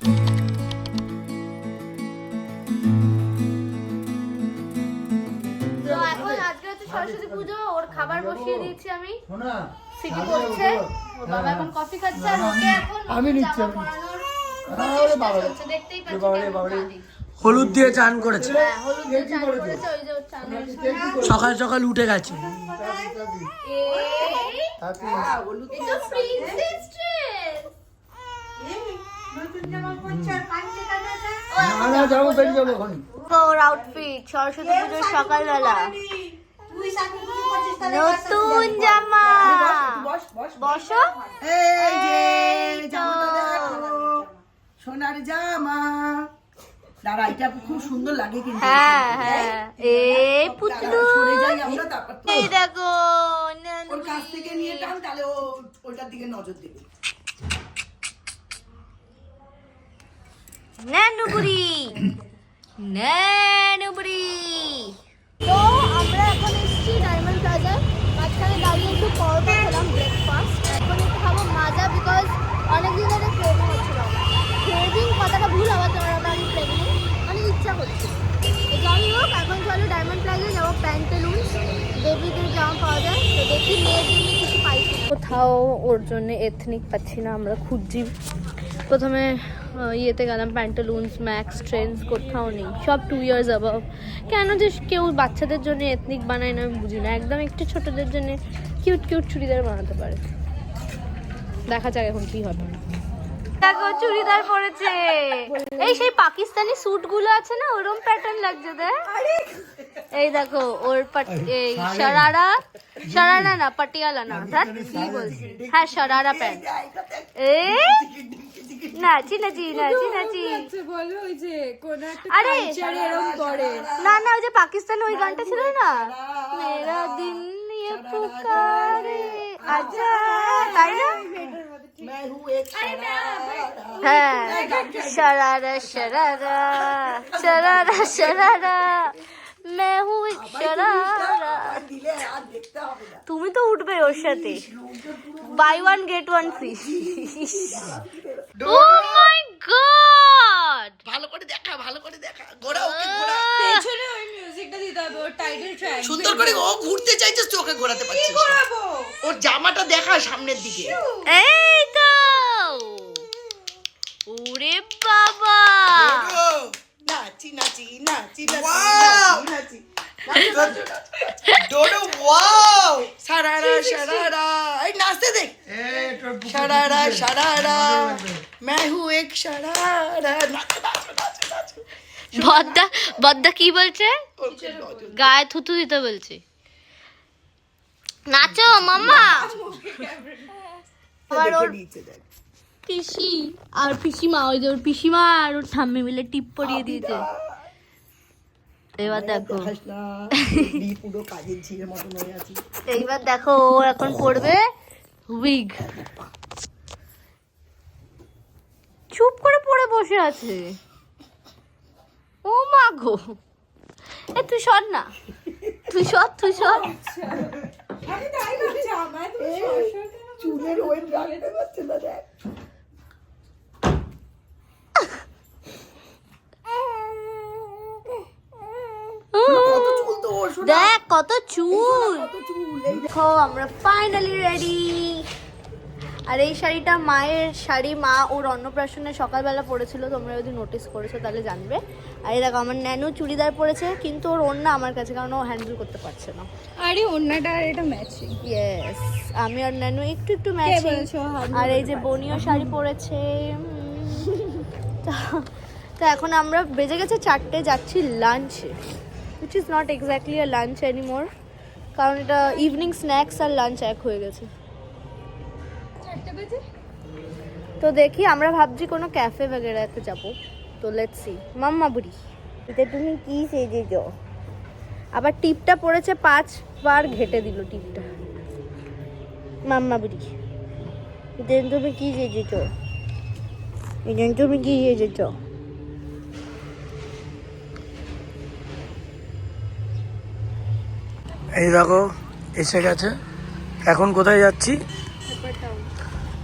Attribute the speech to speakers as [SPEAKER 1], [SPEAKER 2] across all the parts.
[SPEAKER 1] এখন আজকে হচ্ছে সরস্বতী পুজো, ওর খাবার বসিয়ে দিয়েছি আমি। সিটি করছে, ওর বাবা এখন কফি খাচ্ছে আর ওকে এখন
[SPEAKER 2] আমি নিচ্ছি
[SPEAKER 1] দেখতেই পাচ্ছি।
[SPEAKER 3] হলুদ দিয়ে চান করেছে,
[SPEAKER 1] হ্যাঁ, হলুদ দিয়ে চান করেছে, ওই যে ওর চান হয়েছে।
[SPEAKER 3] সকাল সকাল উঠে গেছে।
[SPEAKER 1] এটা প্রিন্সেস ড্রেস। ওর আউটফিট সরস্বতী পুজোর সকালবেলা, নতুন জামা। বসো,
[SPEAKER 2] সোনার জামা। দাঁড়া, এটা খুব সুন্দর লাগে কিন্তু।
[SPEAKER 1] হ্যাঁ হ্যাঁ, এই পুতলু
[SPEAKER 2] সরে যাই আমরা, তারপর তো
[SPEAKER 1] এই দেখো
[SPEAKER 2] ওর কাছ থেকে নিয়ে টান, তাহলে ও ওইটার দিকে নজর দেবে।
[SPEAKER 1] নানুপুরি নানুপুরি। তো আমরা এখন এসেছি ডায়মন্ড প্লাজা, মাঝখানে দাঁড়িয়ে একটু পরোটা খেলাম ব্রেকফাস্ট। এখন একটু খাবো মাজা, বিকজ অনেকদিন ধরে ক্রেভিং হচ্ছিল। ক্রেভিং কথাটা ভুল, আবার তোমার আমি ক্রেভিং মানে ইচ্ছা করছে। তো যাই হোক, এখন চলো ডায়মন্ড প্লাজায় যাবো। প্যান্টালুন্স বেবিদের জামা পাওয়া যায়, তো দেখি মেয়ের জন্য কিছু পাইছি। কোথাও ওর জন্য এথনিক পাচ্ছি না, আমরা খুঁজছি। প্রথমে ইয়েতে গেলাম, প্যান্টালুন্স, ম্যাক্স, ট্রেন্ডস, কোথাও নেই, সব 2 years অ্যাবাভ। কেন যে কেউ বাচ্চাদের জন্য এথনিক বানায় না আমি বুঝি না, একদম একটু ছোটদের জন্য কিউট কিউট চুড়িদার বানাতে পারে। দেখা যাক এখন কি হবে। দেখো চুড়িদার পরেছে, এই সেই পাকিস্তানি স্যুট গুলো আছে না, ওরম প্যাটার্ন লাগছে দেখ। এই দেখো ওর এই শরারা, শরারা না পাটিয়ালা না, কি বলছি, হ্যাঁ শরারা প্যান্ট। নাচি নাচি নাচি নাচি, আরে না না, ওই যে পাকিস্তান ওই গানটা ছিল না, মেরা দিন ইয়ে পুকারে আজা, তাই না? হ্যাঁ, শরারা শরারা শরারা শরারা मैं हूँ शरारा। তুমি তো উঠবে ওর সাথে, buy 1 get 1 free। Oh my God,
[SPEAKER 2] ভালো করে দেখা, ভালো করে দেখা, ঘোরা ওকে, ঘোরা।
[SPEAKER 4] পেছনে ওই মিউজিকটা দিতে হবে, ওর টাইটেল ট্র্যাক
[SPEAKER 2] সুন্দর করে ও ঘুরতে চাইছিস, তুই ওকে ঘোরাতে পারছিস না। ওর জামাটা দেখা সামনের দিকে।
[SPEAKER 1] এই তো, ওরে বাবা,
[SPEAKER 2] নাচি নাচি নাচি নাচি নাচি ডোডো, ওয়াও, সারারা সারারা, এই নাচতে দেখ, সারারা সারারা, मैं हूँ एक शरारा। নাচো নাচো নাচো নাচো।
[SPEAKER 1] বদ্দা বদ্দা কি বলছে, গায়ে থুতু দিতে বলছে। নাচো মাম্মা। আবার ওর পিসি আর পিসিমা, ওই যে ওর পিসিমা আর ওর ঠাম্মি মিলে টিপ পরিয়ে দিয়েছে। এবার দেখো,
[SPEAKER 2] পুরো কাজের ঝিলের মতন হয়ে আছি।
[SPEAKER 1] এইবার দেখো ও এখন পড়বে উইগ, চুপ করে পড়ে বসে আছে। ও মা গো, এ তুই সর না, তুই সর, তুই সর।
[SPEAKER 2] চুলের ওয়েট রাখতে পারছে না, দেখ।
[SPEAKER 1] দেখ কত চুল, দেখো আমরা ফাইনালি রেডি। আর এই শাড়িটা মায়ের শাড়ি, মা ওর অন্নপ্রাশনে সকালবেলা পরেছিল, তোমরা যদি নোটিস করেছো তাহলে জানবে। আর এই দেখো আমার ন্যানো চুড়িদার পরেছে, কিন্তু ওর ওড়না আমার কাছে, কারণ ও হ্যান্ডেল করতে পারছে না।
[SPEAKER 4] আরে ওন্নাটা আর এটা ম্যাচিং।
[SPEAKER 1] ইয়েস, আমি আর ন্যানো একটু একটু ম্যাচিং। আর এই যে বনিও শাড়ি পরেছে। তো এখন আমরা বেজে গেছে 4টে, যাচ্ছি লাঞ্চে, which is not exactly a lunch anymore, কারণ এটা ইভিনিং স্ন্যাক্স আর লাঞ্চ এক হয়ে গেছে।
[SPEAKER 4] 4টা বাজে।
[SPEAKER 1] তো দেখি, আমরা ভাবছি কোনো ক্যাফে वगैरहতে যাব। তো লেটস সি। মাম্মা বুড়ি, এটা তুমি কি সেজেছো? আবার টিপটা পড়েছে, 5 বার ঘেটে দিল টিপটা। মাম্মা বুড়ি, এটা তুমি কি সেজেছো? এটা তুমি কি সেজেছো?
[SPEAKER 3] এই দেখো এসে গেছে। এখন কোথায় যাচ্ছি?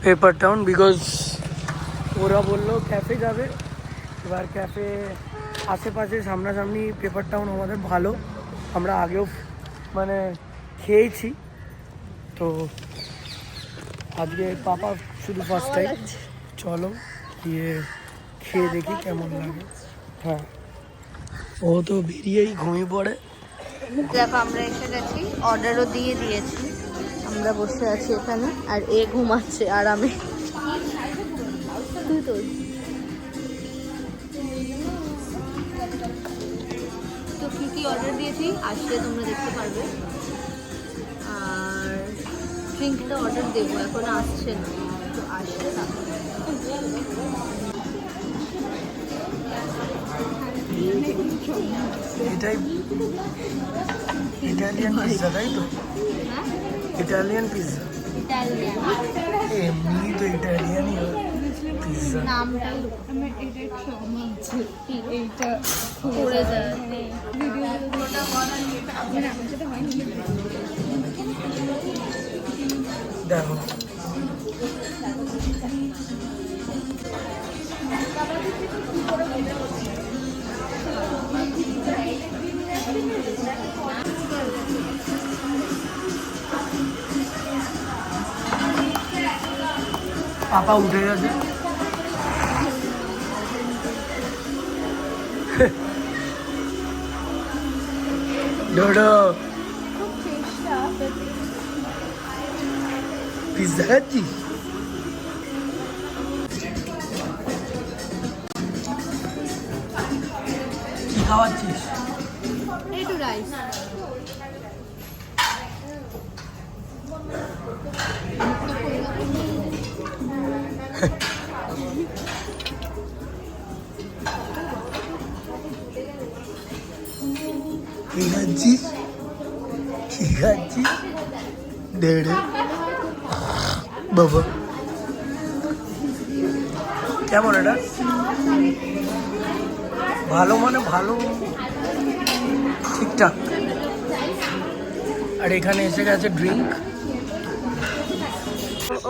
[SPEAKER 3] পেপার টাউন, বিকজ ওরা বললো ক্যাফে যাবে। এবার ক্যাফে আশেপাশে সামনাসামনি পেপার টাউন আমাদের ভালো, আমরা আগেও মানে খেয়েছি। তো আজকে পাপা শুধু ফার্স্ট টাইম, চলো গিয়ে খেয়ে দেখি কেমন লাগে। হ্যাঁ, ও তো বেরিয়েই ঘুমিয়ে পড়ে।
[SPEAKER 1] দেখো আমরা এসে গেছি, অর্ডারও দিয়ে দিয়েছি, আমরা বসে আছি এখানে আর এ ঘুমাচ্ছে আরামে। তুই তো তো কী কী অর্ডার দিয়েছি আসলে তোমরা দেখতে পারবে। আর ড্রিঙ্কটা অর্ডার দেবো, এখন আসছে না, তো আসলে তারপরে।
[SPEAKER 3] এটাই ইটালিয়ান পিৎজা, তাই তো? ইটালিয়ান পিৎজা, এমনি তো ইটালিয়ানই পিৎজা।
[SPEAKER 1] নামটা
[SPEAKER 4] এইটা
[SPEAKER 1] করে দেয়।
[SPEAKER 3] দেখো পাপা উঠে গেছে। ডোডো পিৎজা খাচ্ছিস? কি খাওয়াচ্ছিস?
[SPEAKER 1] একটু রাইস।
[SPEAKER 3] কি খাচ্ছিস? কি খাচ্ছিস? ডেড়ে বাবা, কেমন এটা? ভালো মানে ভালো, ঠিকঠাক। আর এখানে এসে গেছে ড্রিঙ্ক।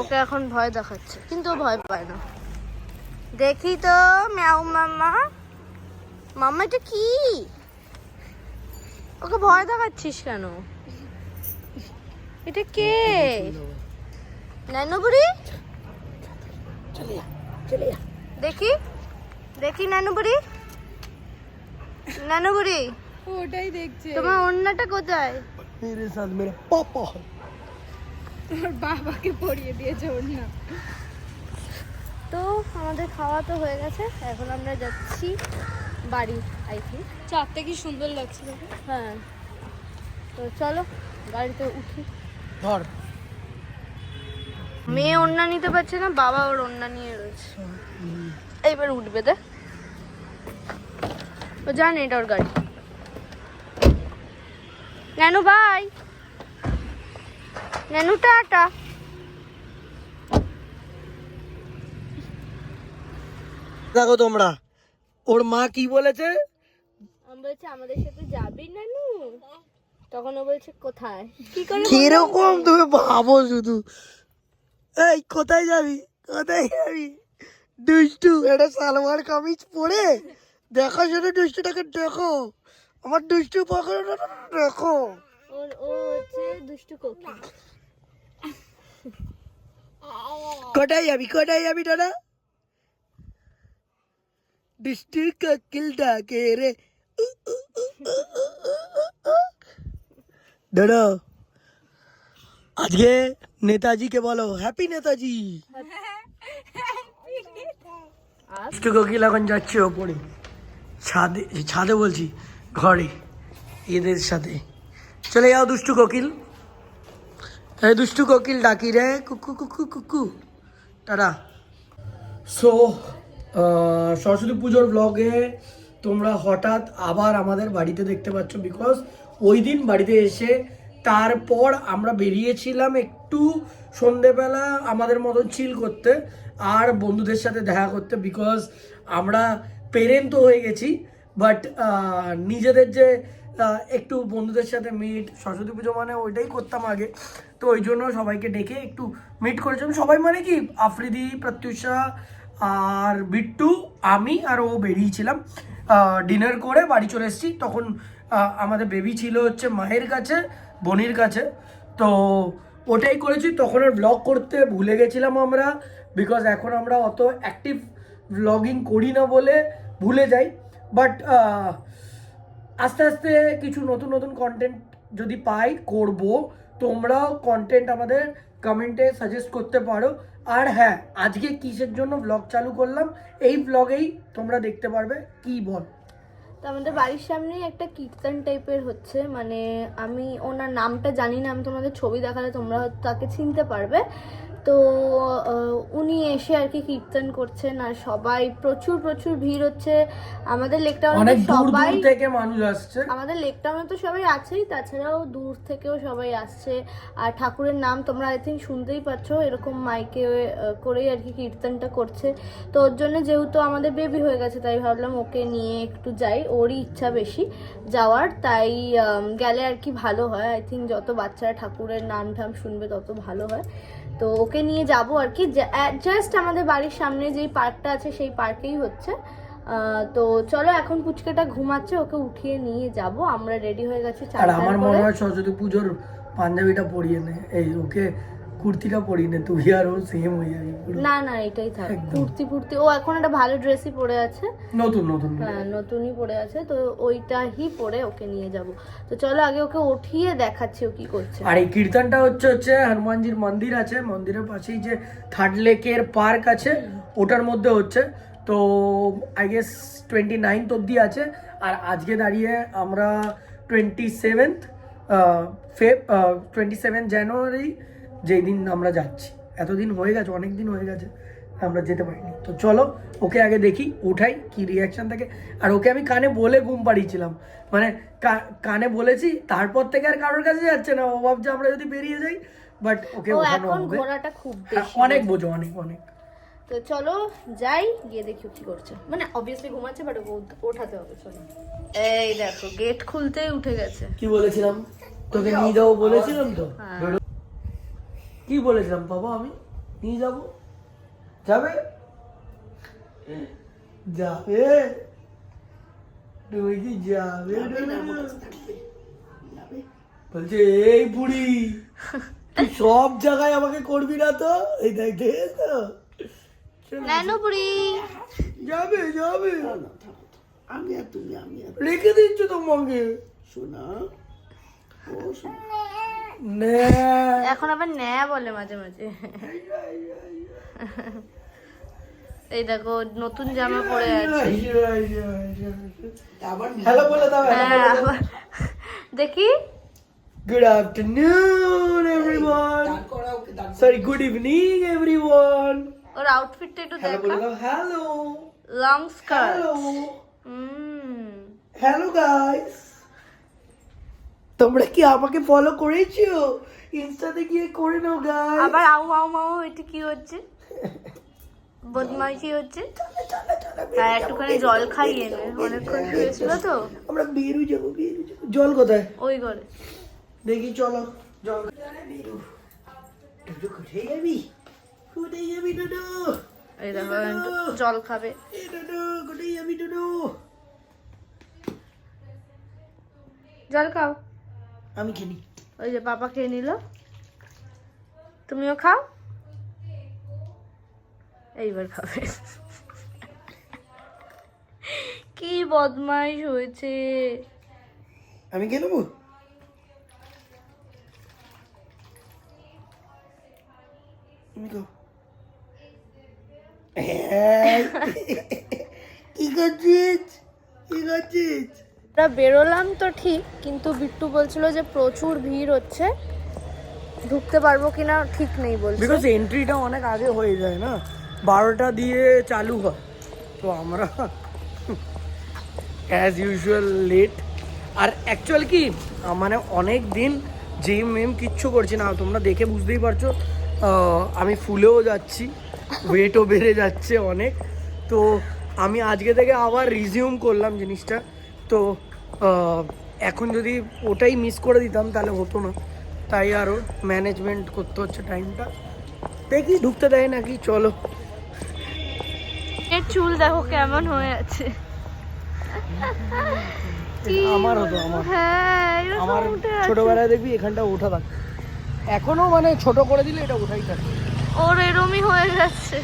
[SPEAKER 1] ওকে এখন ভয় দেখাচ্ছে, কিন্তু ও ভয় পায় না। দেখি তো ম্যাও মাম্মা, মাম্মা এটা কি? ওকে ভয় দেখাচ্ছিস কেন? এটা কে? নানুবুড়ি? দেখি দেখি নানুবুড়ি, নানুবুড়ি
[SPEAKER 4] ওটাই দেখছে।
[SPEAKER 1] তোমার ওড়নাটা কোথায়?
[SPEAKER 3] মেরে সাথ মেরা পাপা।
[SPEAKER 4] তোমার বাবাকে পরিয়ে দিয়েছে ওর না।
[SPEAKER 1] তো আমাদের খাওয়া তো হয়ে গেছে, এখন আমরা যাচ্ছি বাড়ি। আই থিঙ্ক
[SPEAKER 4] চারটে কি সুন্দর লাগছে দেখো।
[SPEAKER 1] হ্যাঁ, তো চলো গাড়িতে উঠি।
[SPEAKER 3] ধর
[SPEAKER 1] মেয়ে ওড়না নিতে পারছে না, বাবা ওর ওড়না নিয়ে রয়েছে। এইবার উঠবে, দেখ ও জানে এটা ওর গাড়ি। নানু বাই, নানু টাটা।
[SPEAKER 3] দেখো তোমরা, ওর মা কি বলেছে?
[SPEAKER 1] আমি বলছি আমাদের সাথে যাবি নানু, তখন ও বলছে কোথায়। কি করে
[SPEAKER 3] কিরকম তুমি ভাবো শুধু, এই কোথায় যাবি, কোথায় যাবি? দুষ্টু একটা সালোয়ার কামিজ পরে দেখো, শুধু দুষ্টুটাকে দেখো, আমার দুষ্টু পকড় দেখো।
[SPEAKER 1] ও হচ্ছে দুষ্টু কোকিল।
[SPEAKER 3] কোথায় যাবি, কোথায় যাবি দাদা? দুষ্টু কোকিল ডাকে রে। দাদা আজকে নেতাজিকে বলো হ্যাপি নেতাজি। দুষ্টু কোকিল এখন যাচ্ছে ওপরে, ছাদে, ছাদে বলছি ঘরে, এদের সাথে। চলে যাও দুষ্টু কোকিল, এই দুষ্টু কোকিল ডাকি রে কুকু কুকু কুকু। টাটা। সো সরস্বতী পুজোর ব্লগে তোমরা হঠাৎ আবার আমাদের বাড়িতে দেখতে পাচ্ছ, বিকজ ওই দিন বাড়িতে এসে তারপর আমরা বেরিয়েছিলাম একটু সন্ধেবেলা আমাদের মতন চিল করতে আর বন্ধুদের সাথে দেখা করতে, বিকজ আমরা পেরেন্ট তো হয়ে গেছি, বাট নিজেদের যে একটু বন্ধুদের সাথে মিট, সরস্বতী পুজো মানে ওইটাই করতাম আগে, তো ওই জন্য সবাইকে ডেকে একটু মিট করেছিলাম। সবাই মানে কি, আফ্রিদি, প্রত্যুষা, আর বিট্টু আমি আর ও বেরিয়েছিলাম ডিনার করে বাড়ি চলে এসেছি। তখন আমাদের বেবি ছিল হচ্ছে মায়ের কাছে, বোনের কাছে। তো ওটাই করেছি, তখন আর ব্লগ করতে ভুলে গেছিলাম আমরা, বিকজ এখন আমরা অত অ্যাক্টিভ ব্লগিং করি না বলে ভুলে যাই। বাট আস্তে আস্তে কিছু নতুন নতুন কন্টেন্ট যদি পাই করব। তোমরাও কন্টেন্ট আমাদের কমেন্টে সাজেস্ট করতে পারো। আর হ্যাঁ, আজকে কিসের জন্য ব্লগ চালু করলাম এই ব্লগেই তোমরা দেখতে পারবে। কি বল?
[SPEAKER 1] তো আমাদের বাড়ির সামনেই একটা কীর্তন টাইপের হচ্ছে, মানে আমি ওনার নামটা জানি না, আমি তোমাদের ছবি দেখালে তোমরা হয়তো তাকে চিনতে পারবে। তো উনি এসে আর কি কীর্তন করছেন, আর সবাই প্রচুর প্রচুর ভিড় হচ্ছে। আমাদের লেক টাউনে
[SPEAKER 3] অনেক দূর
[SPEAKER 1] সবাই
[SPEAKER 3] দূর থেকে মানুষ আসছে।
[SPEAKER 1] আমাদের লেক টাউনে তো সবাই আছেই, তাছাড়াও দূর থেকেও সবাই আসছে। আর ঠাকুরের নাম তোমরা আই থিঙ্ক শুনতেই পাচ্ছ, এরকম মাইকে করেই আর কি কীর্তনটা করছে। তো ওর জন্য যেহেতু আমাদের বেবি হয়ে গেছে, তাই ভাবলাম ওকে নিয়ে একটু যাই, ওরই ইচ্ছা বেশি যাওয়ার, তাই গেলে আর কি ভালো হয়। আই থিঙ্ক যত বাচ্চারা ঠাকুরের নাম ঠাম শুনবে তত ভালো হয়। তো ওকে নিয়ে যাব আর কি, জাস্ট আমাদের বাড়ির সামনে যেই পার্কটা আছে সেই পার্কেই হচ্ছে। তো চলো, এখন পুচকেটা ঘুমাচ্ছে, ওকে উঠিয়ে নিয়ে যাব। আমরা রেডি হয়ে গেছি।
[SPEAKER 3] আর আমার মনে হয় সরস্বতী পুজোর পাঞ্জাবিটা পরিয়ে নে, এই ওকে কুর্তিটা পরিয়ে নে, তুই আর ও সেম হয়ে যাবি।
[SPEAKER 1] না না, এটাই থাক, কুর্তি ও এখন একটা ভালো ড্রেসই পরে আছে,
[SPEAKER 3] নতুন নতুন।
[SPEAKER 1] হ্যাঁ নতুনই পরে আছে, তো ওইটাই পরে ওকে নিয়ে যাব। তো চলো আগে ওকে উঠিয়ে দেখাচ্ছি ও কি করছে।
[SPEAKER 3] আর এই কীর্তনটা হচ্ছে হনুমানজির মন্দির আছে, মন্দিরের পাশেই যে থার্ড লেকের পার্ক আছে ওটার মধ্যে হচ্ছে। তো আই গেস 29 অবধি আছে। আর আজকে দাঁড়িয়ে আমরা 27 জানুয়ারি যেই দিন আমরা যাচ্ছি। এতদিন হয়ে গেছে, অনেক দিন হয়ে গেছে আমরা যেতে পারিনি। তো চলো ওকে আগে দেখি, উঠাই কি রিয়াকশন থাকে। আর ওকে আমি কানে বলে ঘুম পাড়িয়েছিলাম, মানে কানে বলেছি, তারপর থেকে আর কারোর কাছে যাচ্ছে না। ও ভাবছে আমরা যদি বেরিয়ে যাই, বাট ওকে ওঠানো
[SPEAKER 1] এখন
[SPEAKER 3] হবে।
[SPEAKER 1] ঘোড়াটা খুব
[SPEAKER 3] হ্যাঁ,
[SPEAKER 1] বেশি
[SPEAKER 3] অনেক বোঝো, অনেক অনেক।
[SPEAKER 1] তো চলো যাই, গিয়ে দেখি ও কি করছে। মানে অবভিয়াসলি ঘুমাচ্ছে, বাট ওঠাতে হবে। চলো, এই দেখো গেট খুলতেই উঠে গেছে।
[SPEAKER 3] কি বলেছিলাম তোকে নিয়ে যাবো বলেছিলাম তো, কি বলেছিলাম বাবা আমি নিয়ে যাবো, যাবে যাবে তুমি কি যাবে? বলছে এই বুড়ি তুই সব জায়গায় আমাকে করবি না তো, এই দেখ দেখেছো
[SPEAKER 1] নানু বুড়ি
[SPEAKER 3] যাবে যাবে
[SPEAKER 2] আমি আর তুমি, আমি আর
[SPEAKER 3] রেখে দিচ্ছ তোমাকে
[SPEAKER 2] শোনা, ও শোনা।
[SPEAKER 1] এখন আবার ন্যা বলে মাঝে মাঝে। এই দেখো নতুন জামা পরে আছে।
[SPEAKER 3] হ্যালো বলে দাও।
[SPEAKER 1] দেখি
[SPEAKER 3] good afternoon everyone, sorry good evening everyone.
[SPEAKER 1] ওর আউটফিটটা একটু
[SPEAKER 3] হ্যালো বলে
[SPEAKER 1] দেখা।
[SPEAKER 3] দাও। Hello
[SPEAKER 1] long skirt.
[SPEAKER 3] Hello hello guys, তোমরা কি আমাকে ফলো করেছো? ইনস্টাতে গিয়ে করে নাও গাইস।
[SPEAKER 1] আবার আউ আউ মাউ, এটা কি হচ্ছে? বদমাইশি হচ্ছে। হ্যাঁ, একটুখানি জল খাইয়ে নে, অনেকক্ষণ শুয়েছিল তো।
[SPEAKER 3] আমরা বেরু যাবো, জল কোথায়?
[SPEAKER 1] ওই ঘরে
[SPEAKER 3] দেখি চলো জল বেরু। ডুডু কোথায় যাবি? কোথায় যাবি ডুডু?
[SPEAKER 1] এই দেখো একটু জল খাবে।
[SPEAKER 3] এই ডুডু কোথায় যাবি ডুডু?
[SPEAKER 1] জল খাও।
[SPEAKER 3] আমি খেলি।
[SPEAKER 1] ওই যে পাপা খেয়ে নিল, তুমিও খাও। এইবার খাবে। কি বদমাইশ হয়েছে।
[SPEAKER 3] আমি খেয়ে নেবো। তুমি খাও। কি করছিস? কি করছিস?
[SPEAKER 1] আমরা বেরোলাম তো ঠিক, কিন্তু বিট্টু বলছিল যে প্রচুর ভিড় হচ্ছে, ঢুকতে পারবো কিনা ঠিক নেই বলছে।
[SPEAKER 3] বিকজ এন্ট্রিটা অনেক আগে হয়ে যায় না, 12টা দিয়ে চালু হয়। তো আমরা অ্যাজ ইউজুয়াল লেট। আর অ্যাকচুয়াল কি মানে অনেক দিন জিম কিচ্ছু করছি না, তোমরা দেখে বুঝতেই পারছো। আমি ফুলেও যাচ্ছি, ওয়েটও বেড়ে যাচ্ছে অনেক। তো আমি আজকে থেকে আবার রিজিউম করলাম জিনিসটা। তো এখন যদি ওটাই মিস করে দিতাম তাহলে হতো না, তাই আরও ম্যানেজমেন্ট করতে হচ্ছে টাইমটা। দেখি ঢুকতে দেয় নাকি। চলো
[SPEAKER 1] চুল দেখো কেমন হয়ে আছে।
[SPEAKER 3] আমার হতো আমার
[SPEAKER 1] হ্যাঁ এরকম
[SPEAKER 3] আমার
[SPEAKER 1] উঠে আছে।
[SPEAKER 3] ছোটবেলায় দেখবি এখানটা ওঠা থাকতো, এখনো মানে ছোট করে দিলে এটা ওঠাই থাকে।
[SPEAKER 1] ওর এরমই হয়ে যাচ্ছে।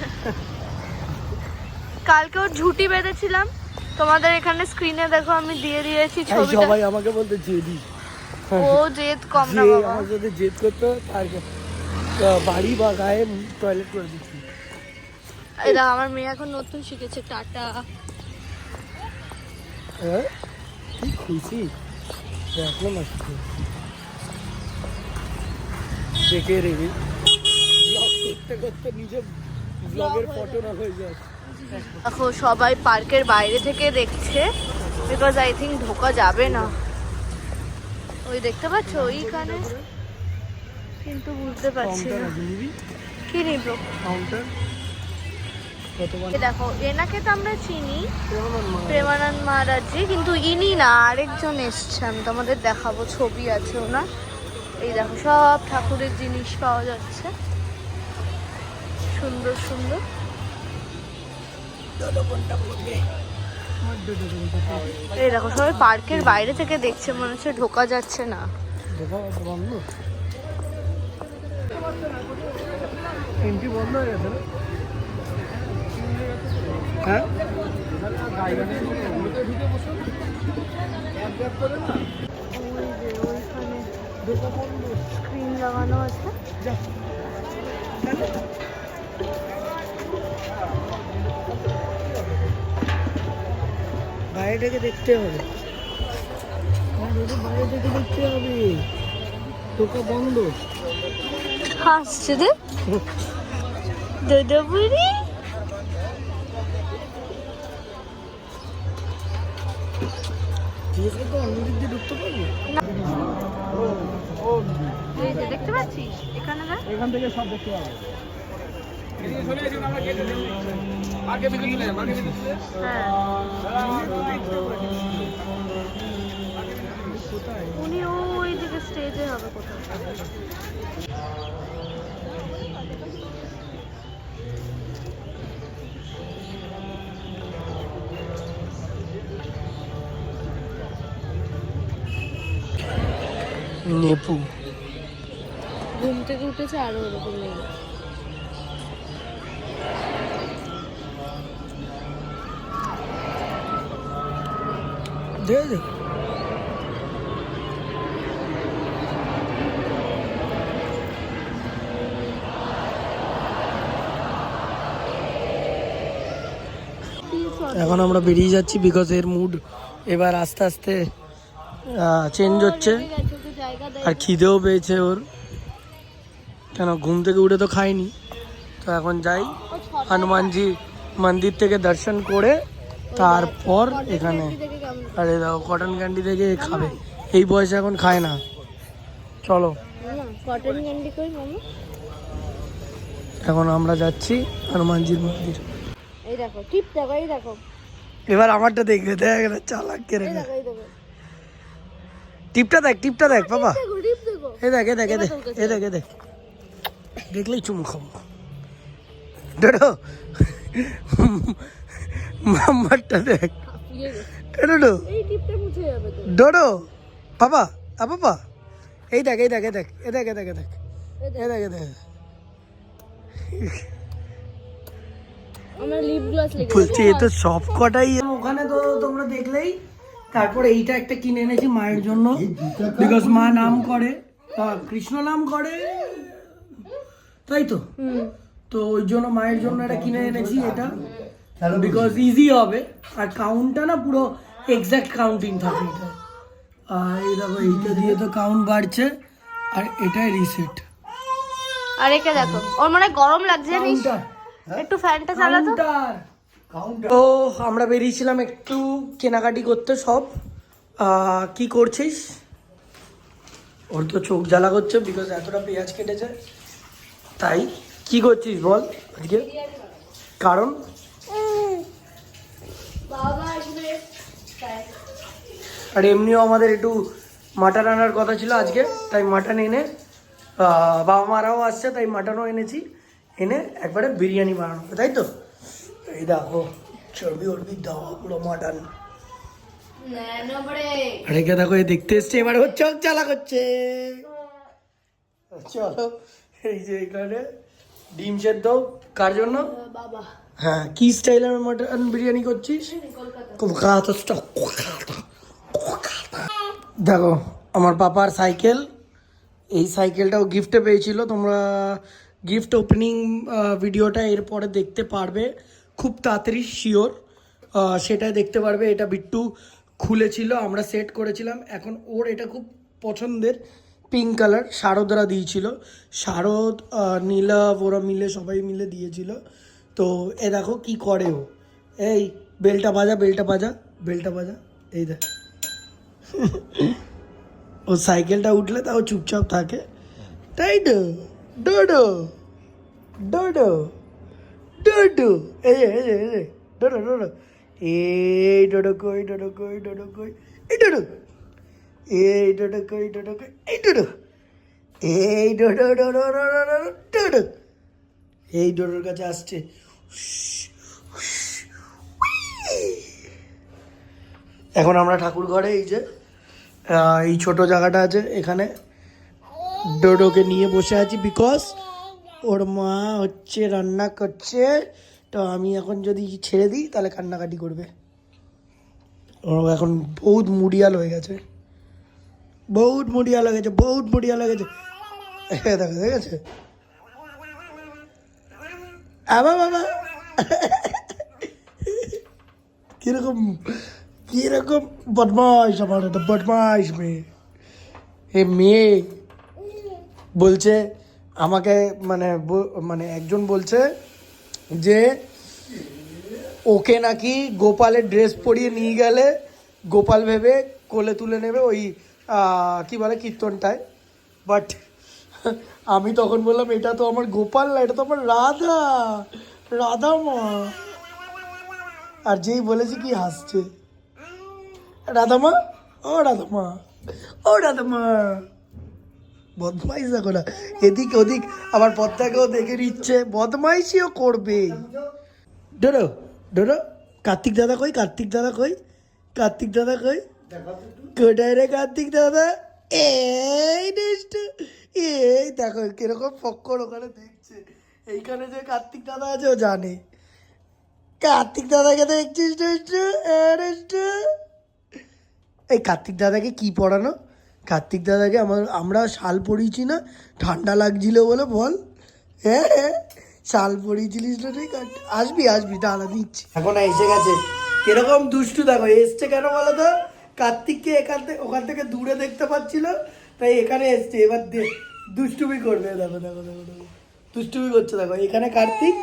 [SPEAKER 1] কালকে ওর ঝুটি বেঁধেছিলাম, তোমাদের এখানে স্ক্রিনে দেখো আমি দিয়ে দিয়েছি
[SPEAKER 3] এই
[SPEAKER 1] ছবিটা।
[SPEAKER 3] সবাই আমাকে বলতে জেদি,
[SPEAKER 1] ও জেদ কম না
[SPEAKER 3] যে
[SPEAKER 1] বাবা।
[SPEAKER 3] আমার সাথে জেদ করতো তার বাড়ি বা গায়ে টয়লেট করে দিচ্ছি।
[SPEAKER 1] এই দেখো আমার মেয়ে এখন নতুন শিখেছে টাটা।
[SPEAKER 3] হ্যাঁ কি খুশি দেখলো না শুধু। দেখে রেখে ব্লগ করতে করতে নিজের ব্লগের ফটো না হয়ে যায়।
[SPEAKER 1] দেখো সবাই পার্কের বাইরে থেকে দেখছে, বিকজ আই থিঙ্ক ঢোকা যাবে না। ওই দেখতে পাচ্ছ ওইখানে, কিন্তু বুঝতে পারছি
[SPEAKER 3] কাউন্টার
[SPEAKER 1] না
[SPEAKER 3] আছে নিবি,
[SPEAKER 1] কি নিব।
[SPEAKER 3] কাউন্টার কতবার
[SPEAKER 1] এই দেখো এনাকে তো আমরা চিনি,
[SPEAKER 3] কেমন মা
[SPEAKER 1] প্রেমানন্দ মহারাজজি, কিন্তু ইনি না আরেকজন এসছে, আমি তোমাদের দেখাবো, ছবি আছে ওনার। এই দেখো সব ঠাকুরের জিনিস পাওয়া যাচ্ছে, সুন্দর সুন্দর। এই দেখো সবাই পার্কের বাইরে থেকে দেখছে, মনে হচ্ছে ঢোকা যাচ্ছে না।
[SPEAKER 3] দেখা বন্ধ, এন্ট্রি বন্ধ হয়ে গেছে না? হ্যাঁ
[SPEAKER 1] স্ক্রিন লাগানো আছে।
[SPEAKER 3] বাইরে থেকে দেখতে হবে, বাইরে থেকে দেখতে হবে, ঢোকা বন্ধ।
[SPEAKER 1] হাসছে রে দাদা বুড়ি।
[SPEAKER 3] জিজ্ঞেস করতে অন্য দিক দিয়ে ঢুকতে পারবো?
[SPEAKER 1] এই যে দেখতে পাচ্ছিস এখানে দেখ।
[SPEAKER 3] এখান থেকে সব দেখতে পাবো।
[SPEAKER 1] হ্যাঁ উনি ওই দিকে স্টেজে হবে কোথাও।
[SPEAKER 3] নেপু
[SPEAKER 1] ঘুম থেকে উঠেছে আরো ওরকম নেই।
[SPEAKER 3] দেখে দে এখন আমরা বেরিয়ে যাচ্ছি, বিকজ এর মুড এবার আস্তে আস্তে চেঞ্জ হচ্ছে, আর খিদেও পেয়েছে ওর, কেন ঘুম থেকে উঠে তো খাইনি। তো এখন যাই হনুমানজি মন্দির থেকে দর্শন করে তারপর এখানে, আরে দাও কটন ক্যান্ডি থেকে খাবে, এই বয়সে এখন খায় না। চলো
[SPEAKER 1] কটন ক্যান্ডি কই মামা।
[SPEAKER 3] এখন আমরা যাচ্ছি হনুমানজির মন্দির।
[SPEAKER 1] এই দেখো টিপ দেখো, এই দেখো
[SPEAKER 3] এবার আমারটা দেখবে, দেখ এটা চালাক কেড়ে
[SPEAKER 1] এই দেখো এই দেখো
[SPEAKER 3] টিপটা দেখ বাবা,
[SPEAKER 1] দেখো টিপ দেখো।
[SPEAKER 3] এ দেখ এ দেখ এ দেখ এ দেখ এ দেখ, দেখলেই চুমু খাবো। ডোডো মাম্মারটা দেখ,
[SPEAKER 1] হাঁপিয়ে গেছে।
[SPEAKER 3] এ ডোডো
[SPEAKER 1] এই টিপটা মুছে যাবে তো।
[SPEAKER 3] ডোডো বাবা বাবা, এই দেখ এই দেখ এ দেখ এ দেখ এ দেখ এ দেখ এ দেখ এ দেখ,
[SPEAKER 1] আমার লিপ গ্লস লেগে
[SPEAKER 3] বলছি এ তো সব কটাই ওখানে, তো তোমরা দেখলেই। তারপরে এইটা একটা কিনে এনেছি মায়ের জন্য, বিকজ মা নাম করে, কৃষ্ণ নাম করে, তাই তো। তো ওই জন্য মায়ের জন্য এটা কিনে এনেছি, এটা বিকজ ইজি হবে, আর কাউন্টটা না পুরো এক্সাক্ট কাউন্টিং থাকে এটা। আর এই দেখো এইটা দিয়ে তো কাউন্ট বাড়ছে, আর এটাই রিসেট।
[SPEAKER 1] আর একে দেখো ওর মনে হয় গরম লাগছে জানিস, একটু ফ্যানটা চালা তো।
[SPEAKER 3] তো আমরা বেরিয়েছিলাম একটু কেনাকাটি করতে সব। কি করছিস? ওর তো চোখ জ্বালা করছে, বিকজ এতটা পেঁয়াজ কেটেছে। তাই কি করছিস বল আজকে, কারণ আর এমনিও আমাদের একটু মাটন আনার কথা ছিল আজকে, তাই মাটন এনে বাবা মারাও আসছে, তাই মাটনও এনেছি, এনে একবারে বিরিয়ানি বানানো হবে, তাই তো। এই দেখো চর্বি অর্বি দেওয়া পুরো মডার্ন।
[SPEAKER 1] ন্যানো ব্রে
[SPEAKER 3] আরে কে দেখো এ দেখতে এসছে, এবার ও চোখ জ্বালা করছে। চলো এই যে এখানে ডিম সেদ্ধ কার জন্য?
[SPEAKER 1] বাবা
[SPEAKER 3] হ্যাঁ, কি স্টাইলের মটন বিরিয়ানি করছিস? কলকাতা স্টক। দেখো আমার পাপার সাইকেল, এই সাইকেলটাও গিফটে পেয়েছিল। তোমরা গিফট ওপেনিং ভিডিওটা এরপরে দেখতে পারবে খুব তাড়াতাড়ি, শিওর সেটাই দেখতে পারবে। এটা বিট্টু খুলেছিল, আমরা সেট করেছিলাম। এখন ওর এটা খুব পছন্দের, পিঙ্ক কালার, শারদরা দিয়েছিল। শারদ, নীলাভ, ওরা মিলে সবাই মিলে দিয়েছিল। তো এ দেখো কি করে ও, এই বেলটা বাজা, বেলটা বাজা, বেলটা বাজা, এই দেখ। ও সাইকেলটা উঠলে তাও চুপচাপ থাকে, তাই তো? ডোডো ডোডো ডোডো, এই যে এই যে এই যে ডোডো ডোডো, এই ডোডো কই, ডোডো কই, ডোডো কই, এই ডোডো, এই ডোডো কই, ডোডো কই, এই ডোডো, এই ডোডো ডোডো ডোডো ডোডো, এই ডোডোর কাছে আসছে। এখন আমরা ঠাকুর ঘরে, এই যে এই ছোট জায়গাটা আছে, এখানে ডোডোকে নিয়ে বসে আছি, বিকজ ওর মা হচ্ছে রান্না করছে। তো আমি এখন যদি ছেড়ে দিই তাহলে কান্নাকাটি করবে। ও এখন বহুত মুডিয়াল হয়ে গেছে, বহুত মুডিয়াল হয়ে গেছে, বহুত মুডিয়াল হয়ে গেছে। দেখো দেখেছে আবার বাবা কিরকম কিরকম বদমাইশ, আমার একটা বদমাইশ মেয়ে। এই মেয়ে বলছে আমাকে, মানে একজন বলছে যে ওকে নাকি গোপালের ড্রেস পরিয়ে নিয়ে গেলে গোপাল ভেবে কোলে তুলে নেবে ওই কি বলে কীর্তনটায়। বাট আমি তখন বললাম এটা তো আমার গোপাল না, এটা তো আমার রাধা, রাধা মা। আর যেই বলেছি কি হাসছে, রাধামা, ও রাধামা, ও রাধামা। বদমাইশ দেখো না, এদিক ওদিক আবার পদ্মাকেও দেখে নিচ্ছে, বদমাইশিও করবে। ডোডো ডোডো, কার্তিক দাদা কই, কার্তিক দাদা কই, কার্তিক দাদা কই, কোথায় রে কার্তিক দাদা? এই নেক্সট, এই দেখো কিরকম ফক্কর ওখানে দেখছে। এইখানে যে কার্তিক দাদা আছে ও জানে। কার্তিক দাদাকে দেখছিস এই কার্তিক দাদাকে কি পড়ানো? কার্তিক দাদাকে আমরা শাল পরিয়েছি না, ঠান্ডা লাগছিল বলে, বল। হ্যাঁ শাল পরিয়েছিলিস না তুই? আসবি আসবি, দাদা দিচ্ছি। এখন এসে গেছে, কিরকম দুষ্টু দেখো এসছে কেন বলো তো? কার্তিককে ওখান থেকে দূরে দেখতে পাচ্ছিল, তাই এখানে এসছে। এবার দুষ্টুমি করবে, দেখো দেখো দেখো দেখো, দুষ্টুমি করছে দেখো। এখানে কার্তিক,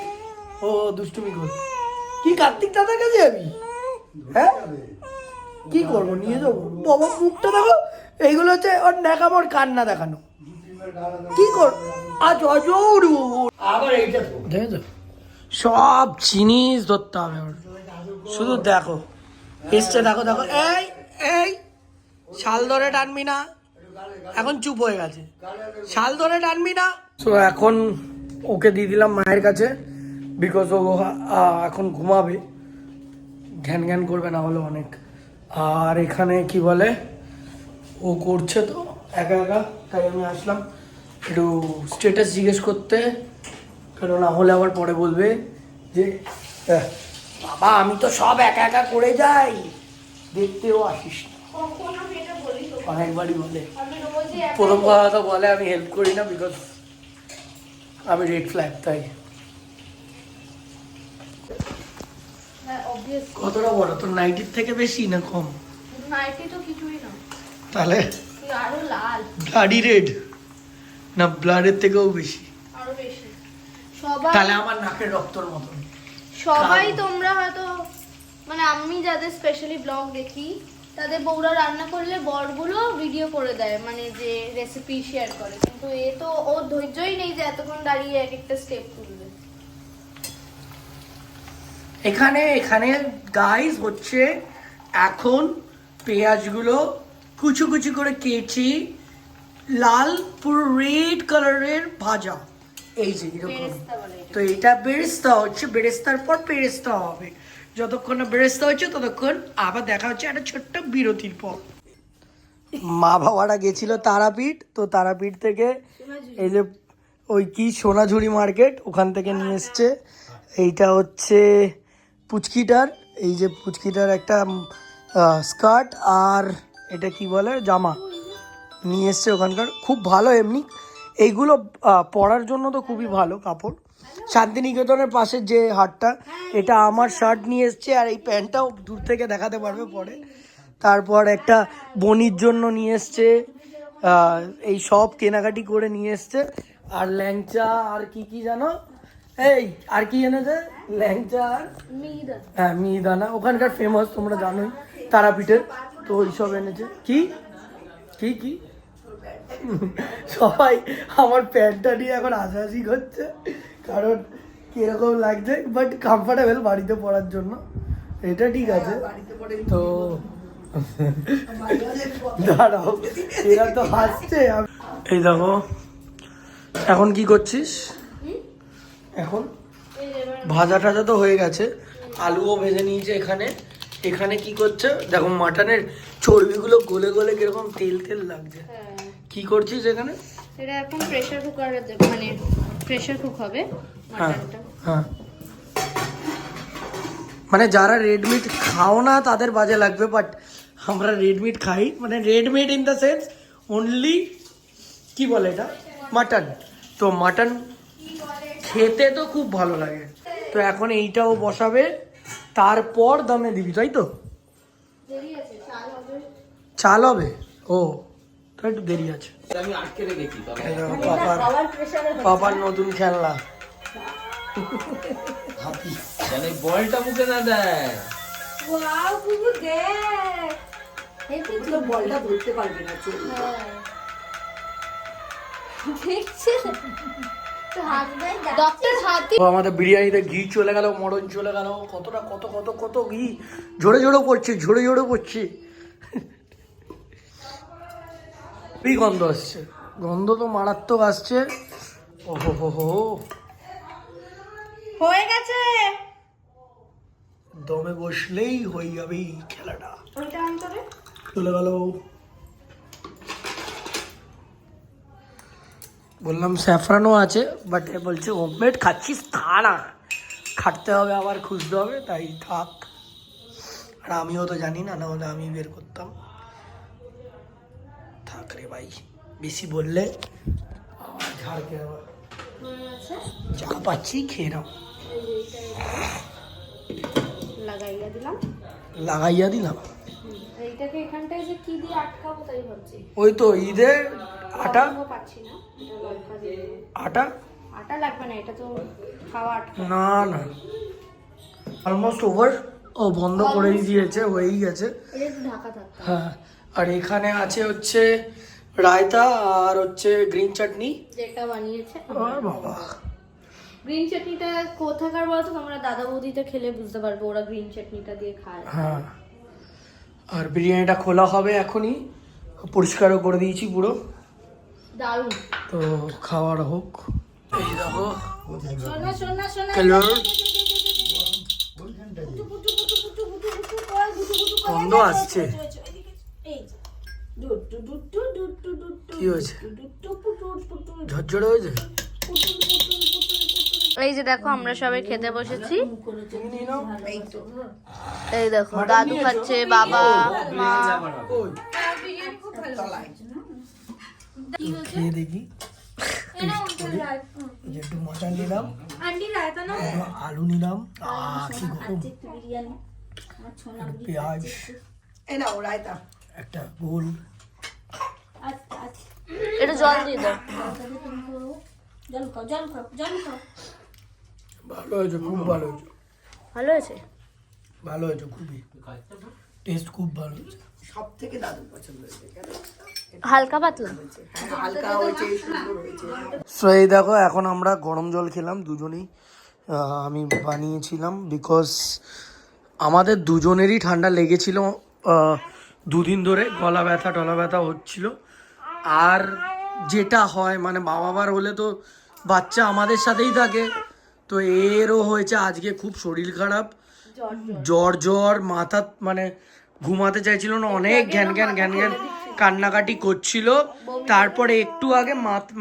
[SPEAKER 3] ও দুষ্টুমি করবে। কি কার্তিক দাদার কাছে যাবি? হ্যাঁ কি করবো, নিয়ে যাবো? বাবা মুখটা দেখো, এইগুলো হচ্ছে ওর ন্যাকামোর কান্না দেখানো। কি কর আজ অজর আবার এইটা দেখো, সব জিনিস ধরতে হবে আমার। শুধু দেখো এসছে, দেখো দেখো, এই এই শাল ধরে টানবি না, এখন চুপ হয়ে গেছে, শাল ধরে টানবি না। তো এখন ওকে দিয়ে দিলাম মায়ের কাছে, বিকজ ও এখন ঘুমাবে, ঘ্যান ঘ্যান করবে না হলে অনেক। আর এখানে কি বলে, ও করছে তো একা একা, তাই আমি আসলাম একটু স্ট্যাটাস জিজ্ঞেস করতে, কারণ না হলে আবার পরে বলবে যে বাবা আমি তো সব একা একা করে যাই, দেখতেও আসিস না। অনেকবারই বলে, প্রথম কথা তো বলে আমি হেল্প করি না, বিকজ আমি রেড ফ্ল্যাগ। তাই কতটা বড় তোর? নাইটির থেকে বেশি না কম?
[SPEAKER 1] নাইটি তো কিছুই না,
[SPEAKER 3] তাহলে
[SPEAKER 1] আরো লাল,
[SPEAKER 3] ব্লাডি রেড না ব্লাডের থেকেও বেশি?
[SPEAKER 1] আরো বেশি। সবাই
[SPEAKER 3] তাহলে আমার নাকের রক্তর মতন।
[SPEAKER 1] সবাই তোমরা হয়তো, মানে আমি যাদের স্পেশালি ব্লগ দেখি তাদের বউরা রান্না করলে বরগুলো ভিডিও করে দেয়, মানে যে রেসিপি শেয়ার করে, কিন্তু এ তো ওর ধৈর্যই নেই যে এতক্ষণ দাঁড়িয়ে এক একটা স্টেপ তুলবে।
[SPEAKER 3] এখানে গাইস হচ্ছে এখন পেঁয়াজগুলো কুচু কুচু করে কেটে লাল পুরো রেড কালারের ভাজা, এই যে এরকম।
[SPEAKER 1] বেরেস্তা বলে এটা।
[SPEAKER 3] তো এটা বেরেস্তা হচ্ছে, বেরেস্তার পর পেরেস্তা হবে। যতক্ষণ না বেরেস্তা হচ্ছে ততক্ষণ আবার দেখা হচ্ছে একটা ছোট্ট বিরতির পর। মা বাবারা গেছিল তারাপীঠ, তো তারাপীঠ থেকে এই যে ওই কি সোনাঝুরি মার্কেট ওখান থেকে নিয়ে এসছে। এইটা হচ্ছে পুচকিটার, এই যে পুচকিটার একটা স্কার্ট আর এটা কি বলে জামা নিয়ে এসছে ওখানকার, খুব ভালো। এমনি এইগুলো পরার জন্য তো খুবই ভালো কাপড়। শান্তিনিকেতনের পাশে যে হাটটা, এটা আমার শার্ট নিয়ে এসছে আর এই প্যান্টটাও দূর থেকে দেখাতে পারবে পরে। তারপর একটা বনির জন্য নিয়ে এসছে, এই সব কেনাকাটি করে নিয়ে এসছে। আর ল্যাংচা আর কি কি জানো, এই আর কি এনেছে ল্যাংচা আর হ্যাঁ মিহিদানা, ওখানকার ফেমাস তোমরা জানোই তারাপীঠের, তো ওইসব এনেছে। কি কি কি সবাই আমার প্যান্টটা নিয়ে এখন হাসাহাসি করছে, কারণ কিরকম লাগছে, বাট কমফর্টেবল বাড়িতে পরার জন্য, এটা ঠিক আছে। তো দাঁড়াও, এরা তো হাসছে। এই দেখো এখন কি করছিস? এখন ভাজা টাজা তো হয়ে গেছে, আলুও ভেজে নিয়েছে। এখানে এখানে কি করছে দেখো, মাটনের চর্বিগুলো গলে গলে কিরকম তেল তেল লাগছে। কি করছিস এখানে?
[SPEAKER 4] এটা এখন প্রেসার কুকারে মানে প্রেসার কুক হবে মাটনটা।
[SPEAKER 3] হ্যাঁ, মানে যারা রেড মিট খাও না তাদের বাজে লাগবে, বাট আমরা রেড মিট খাই, মানে red meat in the sense only কি বলে এটা মাটন। তো মাটন খেতে তো খুব ভালো লাগে। তো এখন এইটাও বসাবে, তারপর দমে দিবি, তাই তো? চাল হবে, ও তো একটু দেরি আছে। পাপার নতুন খেলনা হাতি,
[SPEAKER 2] বলটা মুখে না দেয়,
[SPEAKER 1] ওয়াও বুবু দেখ, এই তো
[SPEAKER 2] বলটা ধরতে পারবি না।
[SPEAKER 1] দেখছিস তো হাত দেয় ডক্টর হাতি।
[SPEAKER 3] ও আমাদের বিরিয়ানিতে ঘি চলে গেল, মটন চলে গেল, কতটা কত কত কত ঘি ঝরে ঝরে পড়ছে, ঝরে ঝরে পড়ছে। এই গন্ধ আসছে, গন্ধ তো মারাত্মক আসছে। ওহো হো হো,
[SPEAKER 4] হয়ে গেছে।
[SPEAKER 3] দমে বসলেই হয়ে যাবে এই খেলাটা।
[SPEAKER 4] ওইটা অন্তরে
[SPEAKER 3] চলে গেল, বললাম স্যাফরানও আছে, বাট এ বলছে হোমমেড খাচ্ছিস তা না, খাটতে হবে আবার খুঁজতে হবে, তাই থাক। আর আমিও তো জানি না, নাহলে আমি বের করতাম। থাক রে ভাই, বেশি বললে আবার ঝাড়কে আবার যা পাচ্ছি খেয়ে নাও।
[SPEAKER 4] লাগাইয়া দিলাম।
[SPEAKER 3] লাগাইয়া দিলাম।
[SPEAKER 4] এইটাকে এখানটায় যে কি দিয়ে আটকাবো তাই ভাবছি।
[SPEAKER 3] ওই তো ঈদের আটা,
[SPEAKER 4] লবঙ্গ পাচ্ছি না, এটা লঙ্কা দিয়ে দেবো।
[SPEAKER 3] আটা
[SPEAKER 4] আটা লাগবে না, এটা তো খাওয়া আটকা।
[SPEAKER 3] না না, অলমোস্ট ওভার। ও বন্ধ করেই দিয়েছে, হয়েই গেছে।
[SPEAKER 1] এটা একটু ঢাকা থাক।
[SPEAKER 3] হ্যাঁ, আর এখানে আছে হচ্ছে রায়তা আর হচ্ছে গ্রিন চাটনি।
[SPEAKER 4] যেটা বানিয়েছে
[SPEAKER 3] আর বাবা,
[SPEAKER 4] গ্রিন চাটনিটা কোথাকার বলতো, তোমরা দাদা বৌদিতে খেলে বুঝতে পারবে, ওরা গ্রিন চাটনিটা দিয়ে খায়।
[SPEAKER 3] হ্যাঁ, আর বিরিয়ানিটা খোলা হবে এখনই, পরিষ্কারও করে দিয়েছি পুরো।
[SPEAKER 1] দারুণ।
[SPEAKER 3] তো খাওয়ার হোক। এই দেখো
[SPEAKER 1] সোনা সোনা সোনা
[SPEAKER 3] কালার গন্ধ আসছে। কি হয়েছে, ঝরঝরে হয়েছে?
[SPEAKER 1] এই যে দেখো আমরা সবাই খেতে বসেছি।
[SPEAKER 3] তুমি নিয়ে নাও।
[SPEAKER 1] এই দেখো দাদু খাচ্ছে, বাবা মা।
[SPEAKER 3] খেয়ে দেখি, একটু মটন নিলাম, একটু আলু নিলাম, কি গরম, একটু পেঁয়াজ, একটা গোল।
[SPEAKER 1] এটা জল দিয়ে দাও।
[SPEAKER 3] ভালো হয়েছে, খুব ভালো হয়েছে,
[SPEAKER 1] ভালো হয়েছে।
[SPEAKER 3] ভালো হয়েছে, খুবই টেস্ট খুব ভালো হয়েছে।
[SPEAKER 2] সব থেকে দাদুর পছন্দ হয়েছে,
[SPEAKER 1] হালকা পাতলা।
[SPEAKER 2] হালকা হয়েছে, সুন্দর হয়েছে।
[SPEAKER 3] সো এই দেখো এখন আমরা গরম জল খেলাম দুজনেই, আমি বানিয়েছিলাম, বিকজ আমাদের দুজনেরই ঠান্ডা লেগেছিল দুদিন ধরে, গলা ব্যথা টলা ব্যথা হচ্ছিল। আর যেটা হয় মানে মা বাবার হলে তো বাচ্চা আমাদের সাথেই থাকে, তো এরও হয়েছে আজকে খুব শরীর খারাপ, জ্বর জ্বর মাথা মানে ঘুমাতে চাইছিল না, অনেক ঘ্যান ঘ্যান ঘ্যান ঘ্যান কান্নাকাটি করছিল। তারপরে একটু আগে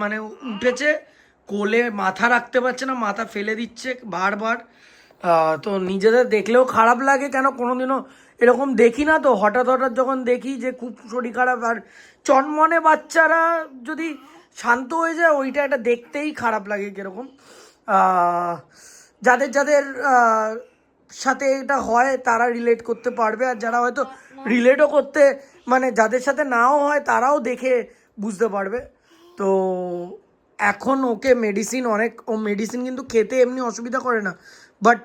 [SPEAKER 3] মানে উঠেছে, কোলে মাথা রাখতে পারছে না, মাথা ফেলে দিচ্ছে বারবার। তো নিজেদের দেখলেও খারাপ লাগে, কেন কোনোদিনও এরকম দেখি না। তো হঠাৎ হঠাৎ যখন দেখি যে খুব শরীর খারাপ আর চনমনে বাচ্চারা যদি শান্ত হয়ে যায়, ওইটা একটা দেখতেই খারাপ লাগে কীরকম। যাদের যাদের সাথে এটা হয় তারা রিলেট করতে পারবে, আর যারা হয়তো রিলেটও করতে মানে যাদের সাথে নাও হয় তারাও দেখে বুঝতে পারবে। তো এখন ওকে মেডিসিন ও মেডিসিন কিন্তু খেতে এমনি অসুবিধা করে না, বাট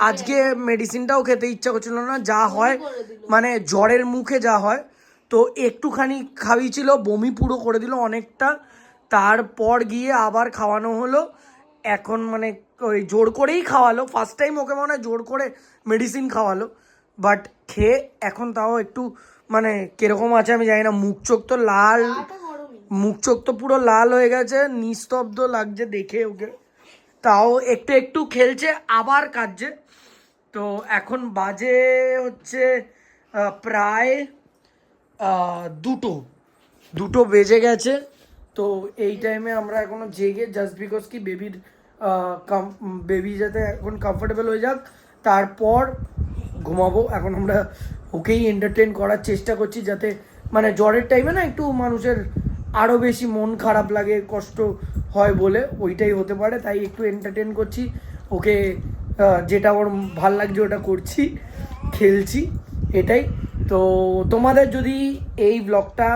[SPEAKER 3] আজকে মেডিসিনটাও খেতে ইচ্ছা করছিল না। যা হয় মানে জ্বরের মুখে যা হয়, তো একটুখানি খাইয়েছিল, বমি পুরো করে দিল অনেকটা। তারপর গিয়ে আবার খাওয়ানো হলো। এখন মানে ওই জোর করেই খাওয়ালো, ফার্স্ট টাইম ওকে মনে হয় জোর করে মেডিসিন খাওয়ালো, বাট খেয়ে এখন তাও একটু মানে কিরকম আছে আমি জানি না। মুখ চোখ তো লাল, মুখ চোখ তো পুরো লাল হয়ে গেছে, নিস্তব্ধ লাগছে দেখে ওকে। তাও একটু একটু খেলছে, আবার কাঁদছে। তো এখন বাজে হচ্ছে প্রায় 2 বেজে গেছে। তো এই টাইমে আমরা এখনো জেগে, জাস্ট বিকজ কি বেবি যাতে এখন কমফোর্টেবল হয়ে যাক, তারপর ঘুমাবো। এখন আমরা ওকেই এন্টারটেন করার চেষ্টা করছি, যাতে মানে জ্বরের টাইমে না একটু মানুষের আরও বেশি মন খারাপ লাগে, কষ্ট হয় বলে, ওইটাই হতে পারে। তাই একটু এন্টারটেন করছি ওকে, যেটা ওর ভাল লাগছে ওটা করছি, খেলছি, এটাই। তো তোমাদের যদি এই ব্লগটা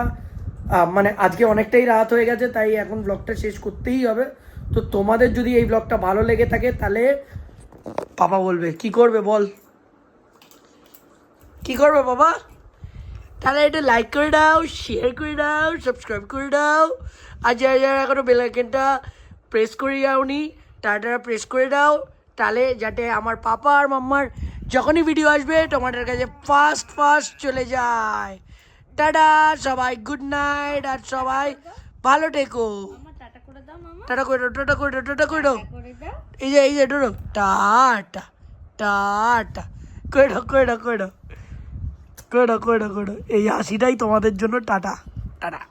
[SPEAKER 3] মানে আজকে অনেকটাই রাত হয়ে গেছে, তাই এখন ব্লগটা শেষ করতেই হবে। তো তোমাদের যদি এই ব্লগটা ভালো লেগে থাকে তাহলে পাপা বলবে কি করবে, বল কি করবে বাবা? তাহলে এটা লাইক করে দাও, শেয়ার করে দাও, সাবস্ক্রাইব করে দাও, আর যারা যারা এখনো বেল আইকনটা প্রেস করে যাওনি তারা প্রেস করে দাও, তাহলে যাতে আমার পাপা আর মাম্মার যখনই ভিডিও আসবে তোমাদের কাছে ফার্স্ট চলে যায়। টাটা সবাই, গুড নাইট, আর সবাই ভালো থেকো। টাটা করে দাও, টাটা করে দাও, টাটা করে দাও, এই যে ডোরো, টাটা টাটা করে দাও, করে দাও, করে দাও, করে দাও, করে দাও, করে দাও। এই হাসিটাই তোমাদের জন্য। Tata tata.